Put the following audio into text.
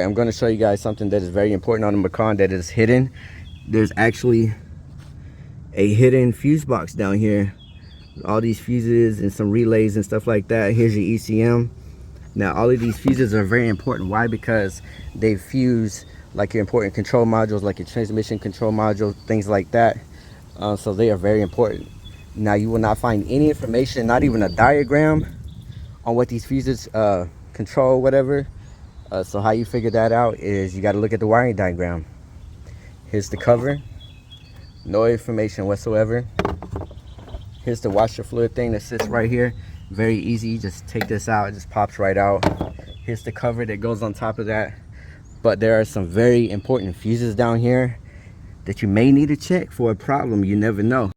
Okay, I'm going to show you guys something that is very important on the Macan that is hidden. There's actually a hidden fuse box down here. All these fuses and some relays and stuff like that. Here's your ECM. Now, all of these fuses are very important. Why? Because they fuse like your important control modules, like your transmission control module, things like that. So they are very important. Now, you will not find any information, not even a diagram on what these fuses control, whatever. So how you figure that out is you got to look at the wiring diagram. Here's the cover, no information whatsoever. Here's the washer fluid thing that sits right here. Very easy, you just take this out, it just pops right out. Here's the cover that goes on top of that. But there are some very important fuses down here that you may need to check for a problem. You never know.